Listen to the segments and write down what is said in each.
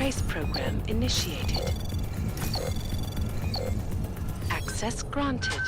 trace program initiated. Access granted.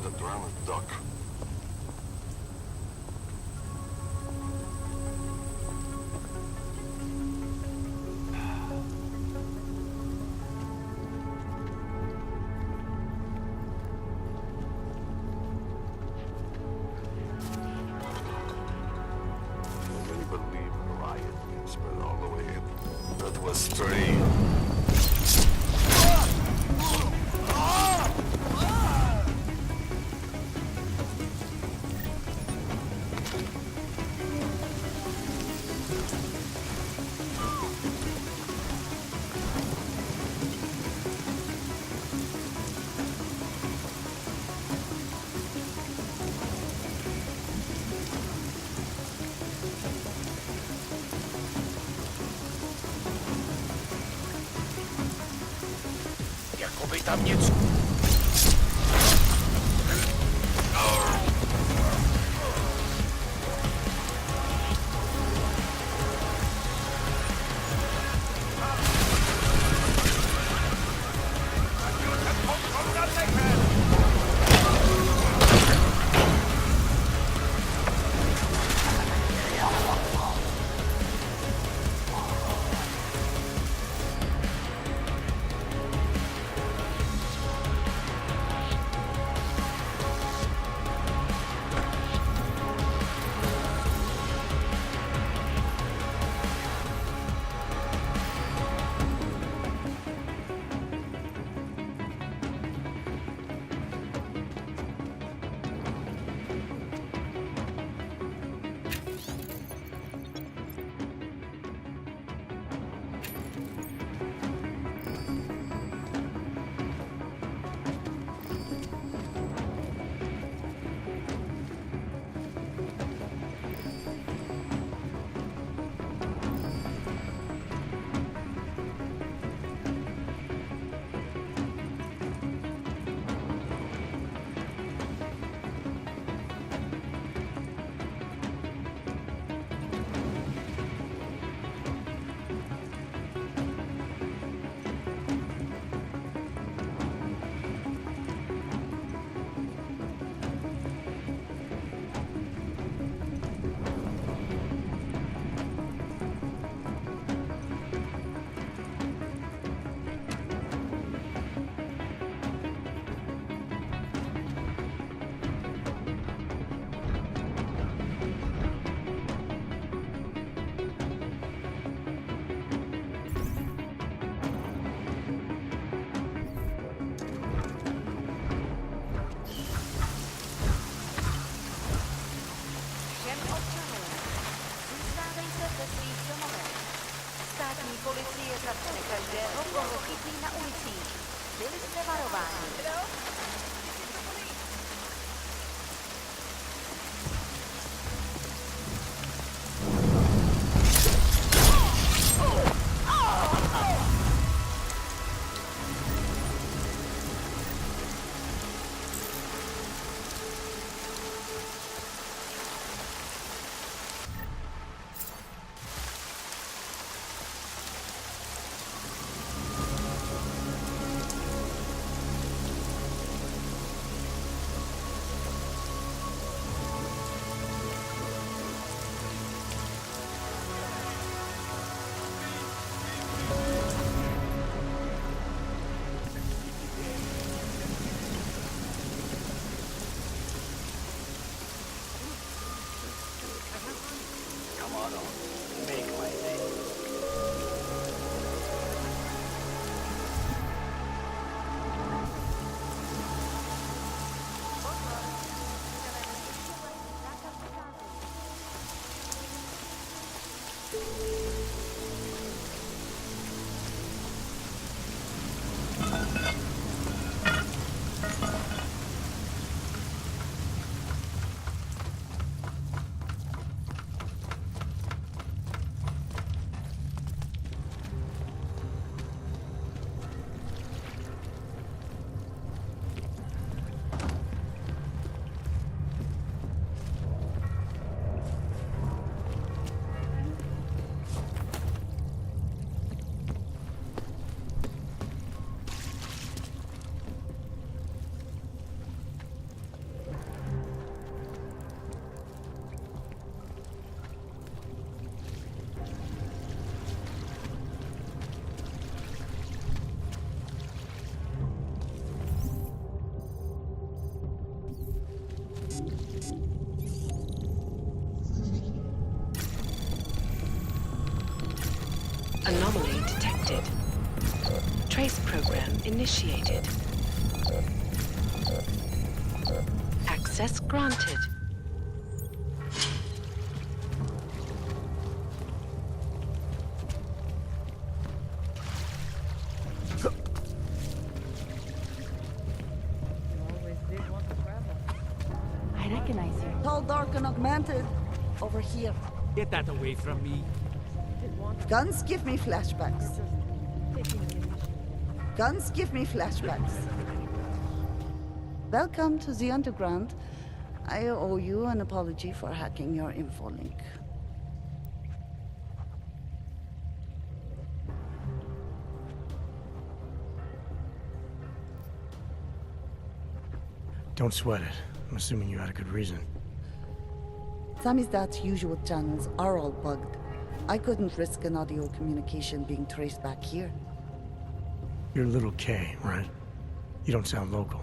To drown a duck. Nobody believe the riot being spread all the way in. That was strange. Jakoby tam něco. Policie zatkne každého, koho chytí na ulicích. Byli jste varováni. Trace program initiated. Access granted. I recognize you. Tall, dark, and augmented. Over here. Get that away from me. Guns give me flashbacks. Guns give me flashbacks. Welcome to the Underground. I owe you an apology for hacking your info link. Don't sweat it. I'm assuming you had a good reason. Samizdat's usual channels are all bugged. I couldn't risk an audio communication being traced back here. You're Little K, right? You don't sound local.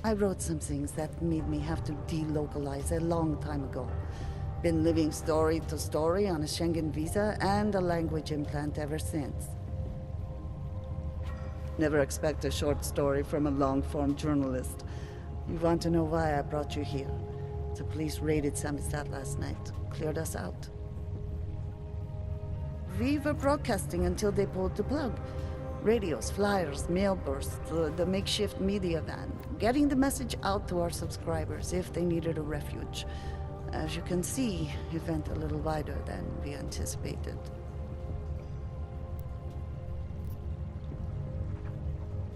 I wrote some things that made me have to delocalize a long time ago. Been living story to story on a Schengen visa and a language implant ever since. Never expect a short story from a long-form journalist. You want to know why I brought you here? The police raided Samizdat last night. Cleared us out. We were broadcasting until they pulled the plug. Radios, flyers, mail bursts, the makeshift media van. Getting the message out to our subscribers if they needed a refuge. As you can see, it went a little wider than we anticipated.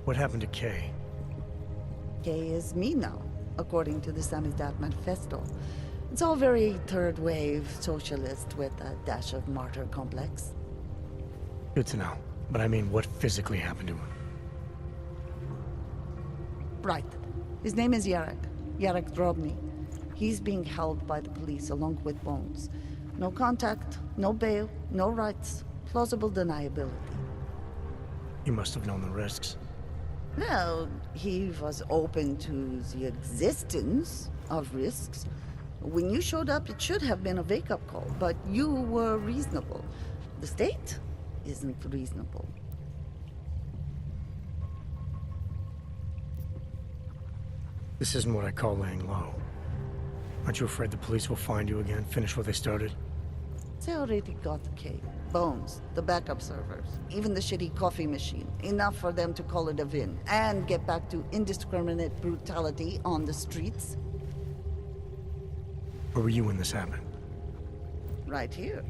What happened to Kay? Kay is me now, according to the Samizdat Manifesto. It's all very third-wave socialist with a dash of martyr complex. Good to know. But I mean, what physically happened to him? Right. His name is Yarek. Yarek Drobny. He's being held by the police along with Bones. No contact, no bail, no rights, plausible deniability. You must have known the risks. Well, he was open to the existence of risks. When you showed up, it should have been a wake-up call, but you were reasonable. The state isn't reasonable. This isn't what I call laying low. Aren't you afraid the police will find you again, finish what they started? They already got the cake. Bones, the backup servers, even the shitty coffee machine. Enough for them to call it a win and get back to indiscriminate brutality on the streets. Where were you when this happened? Right here.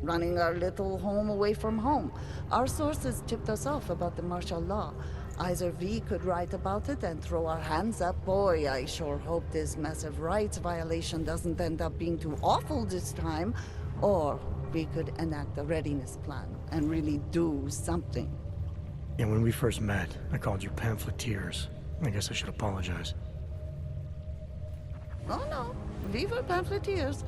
Running our little home away from home. Our sources tipped us off about the martial law. Either we could write about it and throw our hands up. Boy, I sure hope this massive rights violation doesn't end up being too awful this time. Or we could enact a readiness plan and really do something. Yeah, when we first met, I called you pamphleteers. I guess I should apologize. Oh no, we were pamphleteers.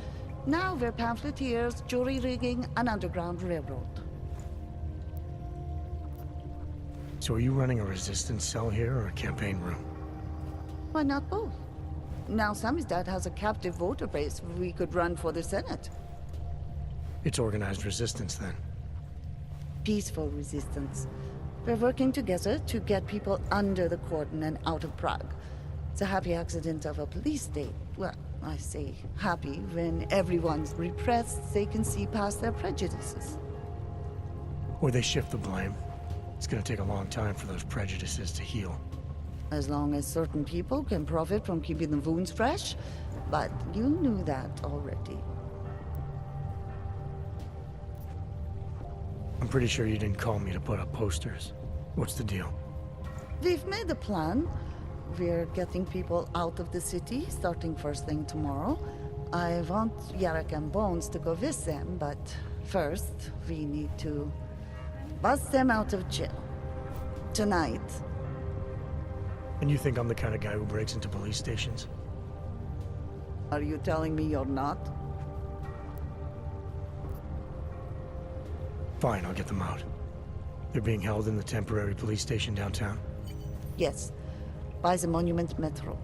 Now we're pamphleteers, jury rigging, an underground railroad. So are you running a resistance cell here or a campaign room? Why not both? Now Samizdat has a captive voter base we could run for the Senate. It's organized resistance then. Peaceful resistance. We're working together to get people under the cordon and out of Prague. It's a happy accident of a police state. Well, I say happy when everyone's repressed, they can see past their prejudices. Or they shift the blame. It's gonna take a long time for those prejudices to heal. As long as certain people can profit from keeping the wounds fresh. But you knew that already. I'm pretty sure you didn't call me to put up posters. What's the deal? We've made a plan. We're getting people out of the city, starting first thing tomorrow. I want Yarek and Bones to go with them, but first, we need to bust them out of jail. Tonight. And you think I'm the kind of guy who breaks into police stations? Are you telling me you're not? Fine, I'll get them out. They're being held in the temporary police station downtown? Yes. By the Monument Metro.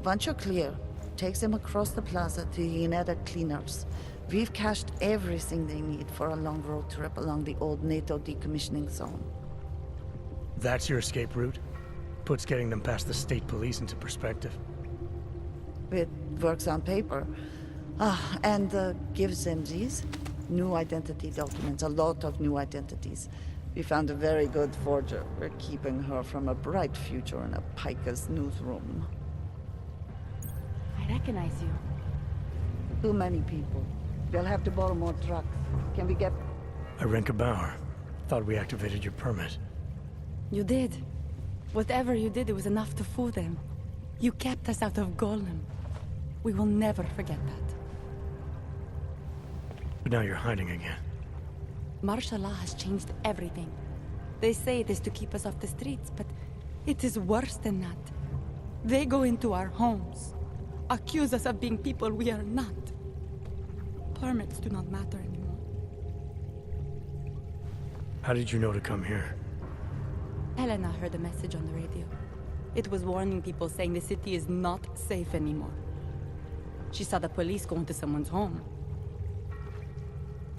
Once you're clear, takes them across the plaza to the Uneda cleaners. We've cached everything they need for a long road trip along the old NATO decommissioning zone. That's your escape route? Puts getting them past the state police into perspective. It works on paper. And gives them these new identity documents, a lot of new identities. We found a very good forger. We're keeping her from a bright future in a Pika's newsroom. I recognize you. Too many people. We'll have to borrow more trucks. Can we get... Irenka Bauer. Thought we activated your permit. You did. Whatever you did, it was enough to fool them. You kept us out of Golem. We will never forget that. But now you're hiding again. Martial law has changed everything. They say it is to keep us off the streets, but it is worse than that. They go into our homes, accuse us of being people we are not. Permits do not matter anymore. How did you know to come here? Helena heard a message on the radio. It was warning people, saying the city is not safe anymore. She saw the police go into someone's home.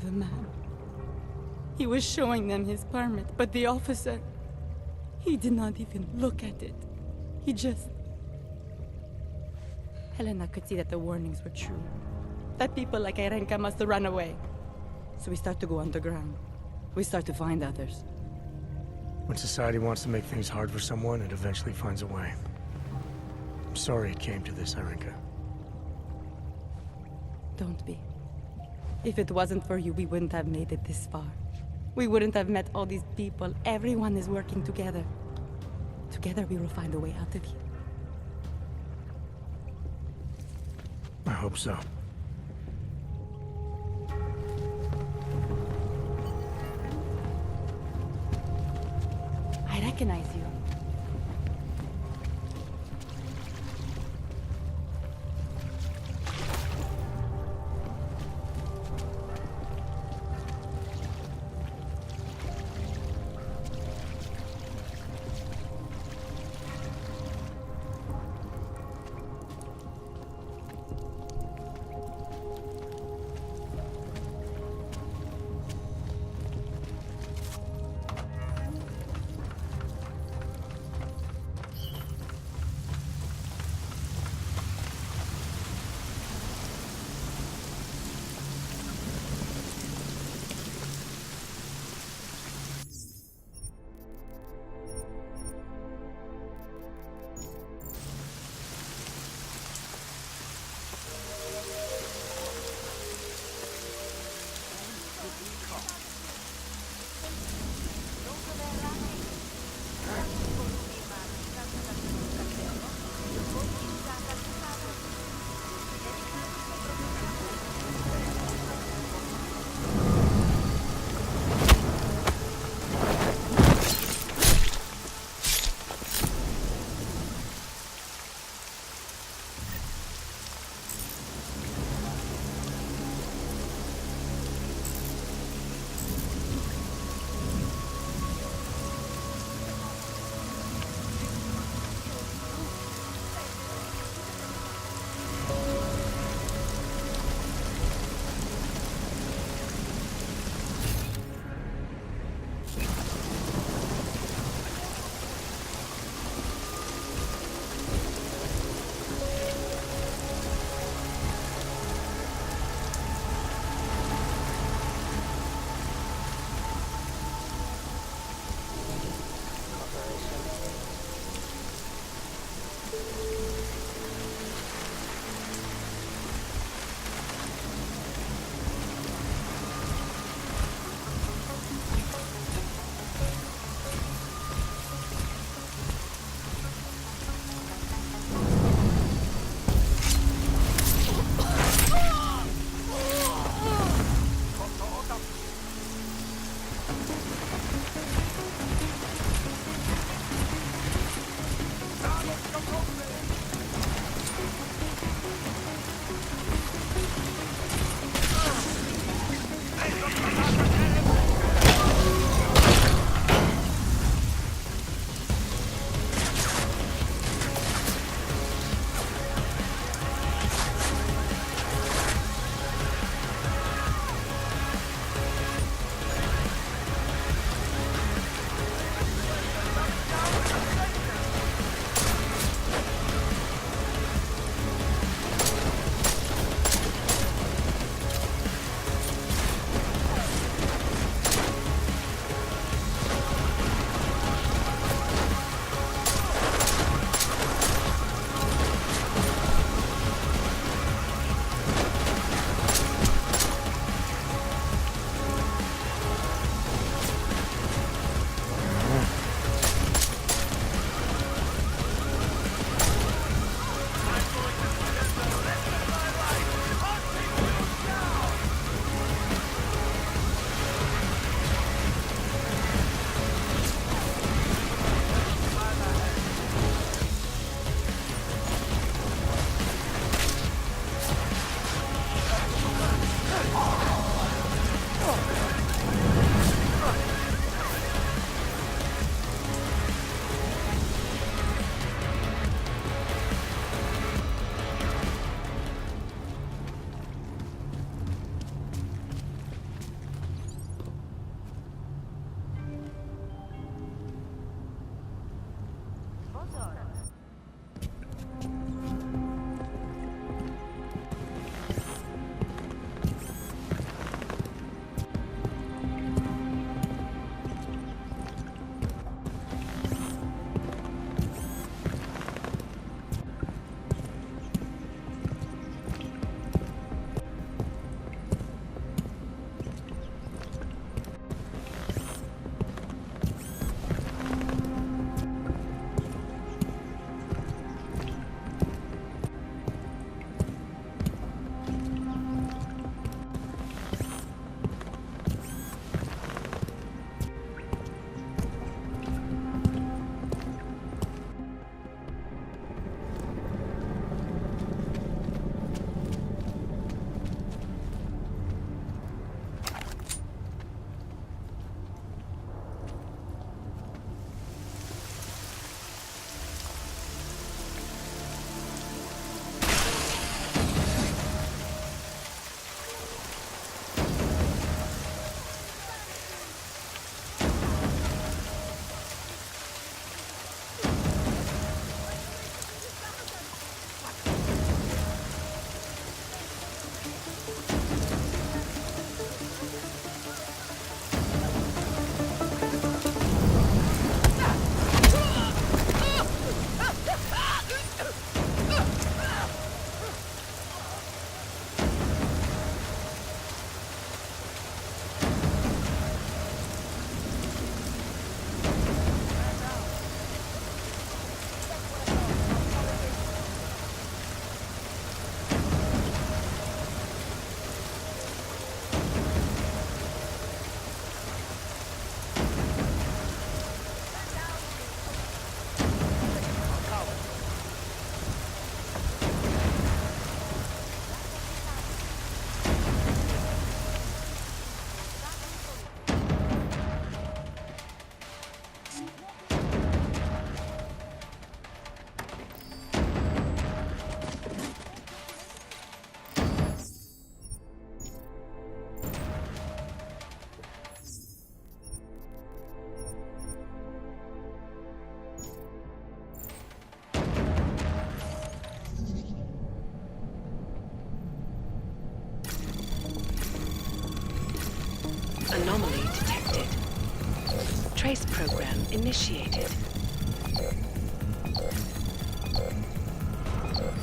The man. He was showing them his permit, but the officer... he did not even look at it. He just... Helena could see that the warnings were true. That people like Irenka must run away. So we start to go underground. We start to find others. When society wants to make things hard for someone, it eventually finds a way. I'm sorry it came to this, Irenka. Don't be. If it wasn't for you, we wouldn't have made it this far. We wouldn't have met all these people. Everyone is working together. Together we will find a way out of here. I hope so. I recognize you. Anomaly detected. Trace program initiated.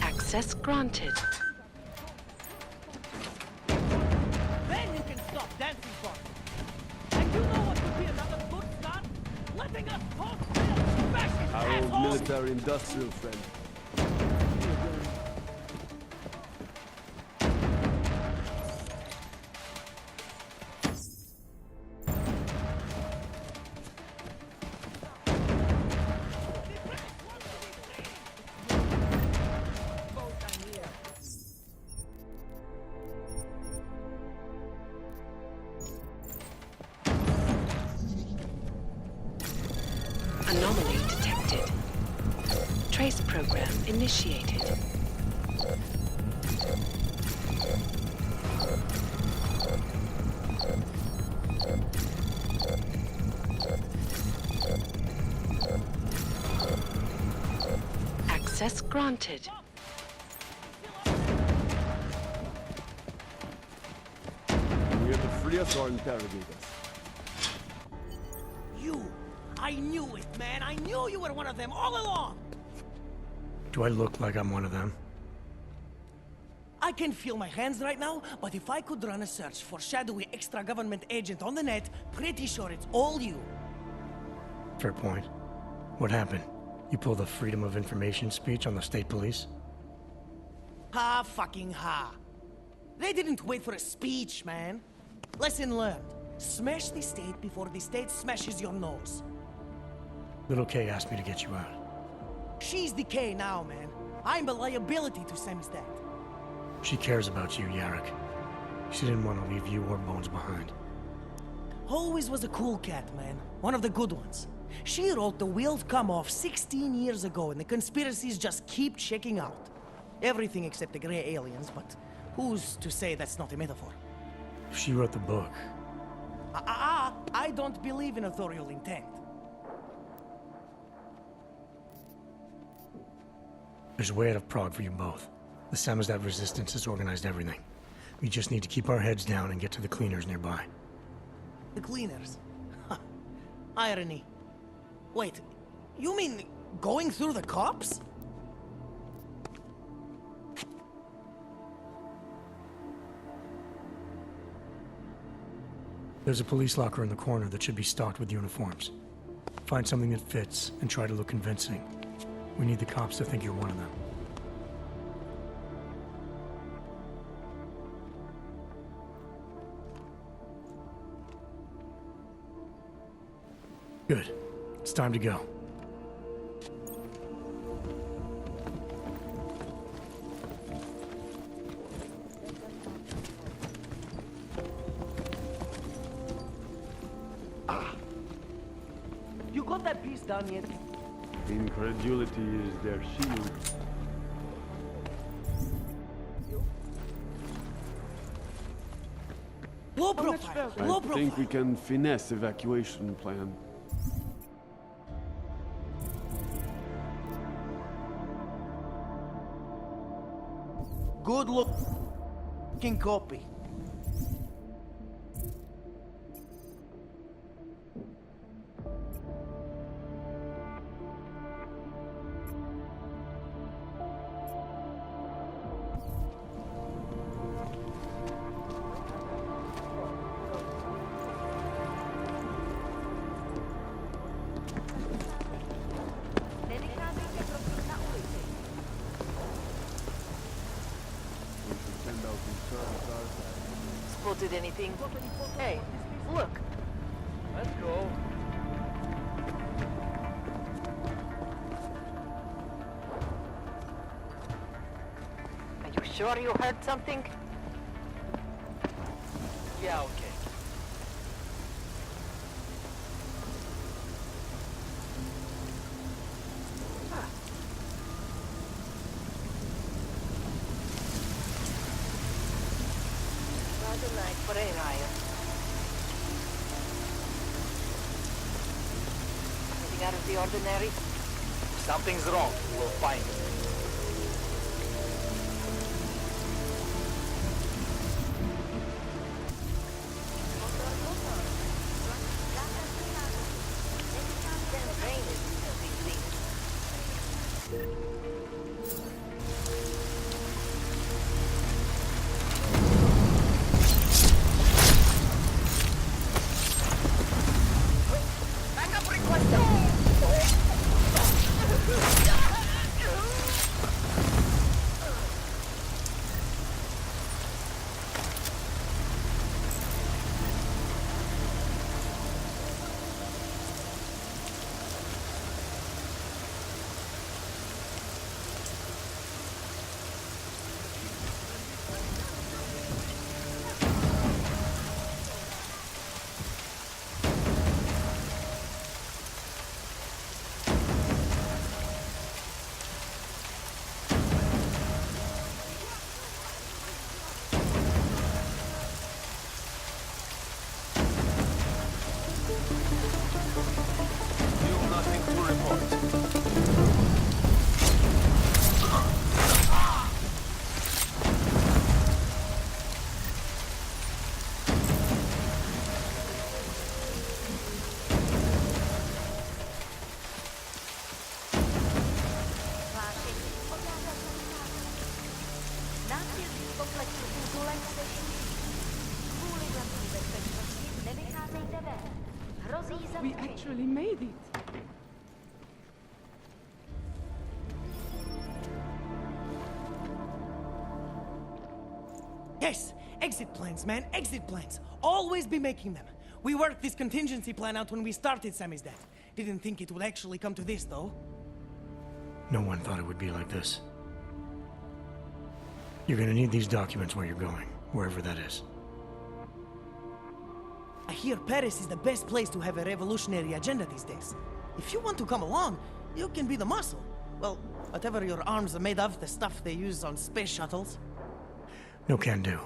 Access granted. Then you can stop dancing for me. And you know what would be another good start? Letting us post this fascist Our old asshole! military-industrial friend. Anomaly detected. Trace program initiated. Access granted. We have to free us or interrogate us. You! I knew it, man! I knew you were one of them all along! Do I look like I'm one of them? I can feel my hands right now, but if I could run a search for shadowy extra-government agent on the net, pretty sure it's all you. Fair point. What happened? You pulled a Freedom of Information speech on the state police? Ha fucking ha. They didn't wait for a speech, man. Lesson learned. Smash the state before the state smashes your nose. Little K asked me to get you out. She's the K now, man. I'm a liability to Sam's dad. She cares about you, Yarrick. She didn't want to leave you or Bones behind. Always was a cool cat, man. One of the good ones. She wrote The Wheels Come Off 16 years ago, and the conspiracies just keep checking out. Everything except the gray aliens, but who's to say that's not a metaphor? She wrote the book. I don't believe in authorial intent. There's a way out of Prague for you both. The Samizdat resistance has organized everything. We just need to keep our heads down and get to the cleaners nearby. The cleaners? Huh. Irony. Wait, you mean going through the cops? There's a police locker in the corner that should be stocked with uniforms. Find something that fits and try to look convincing. We need the cops to think you're one of them. Good. It's time to go. You got that piece done yet? Incredulity is their shield. Low profile! Low I profile! think we can finesse evacuation plan. Good looking copy. Nevycházejte prosím na ulici. We should send out insurance ourselves. Spotted anything? Hey, look. Let's go. Are you sure you heard something? Yeah, okay. Rather nice for a riot. Anything out of the ordinary? If something's wrong, we'll find it. Nothing to report. Hlášení pořádat násilí v komplexu údolek se šíří. Kvůli vlastní bezpečnosti nevycházejte ven. Hrozí We zatčení. actually made it. Yes! Exit plans, man! Exit plans! Always be making them! We worked this contingency plan out when we started Samizdat. Didn't think it would actually come to this, though. No one thought it would be like this. You're gonna need these documents where you're going, wherever that is. I hear Paris is the best place to have a revolutionary agenda these days. If you want to come along, you can be the muscle. Well, whatever your arms are made of, the stuff they use on space shuttles. No can do.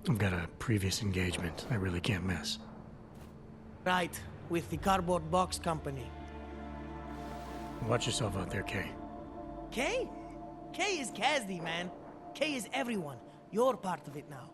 I've got a previous engagement I really can't miss. Right, with the cardboard box company. Watch yourself out there, Kay. Kay? K is Kazdi, man. K is everyone. You're part of it now.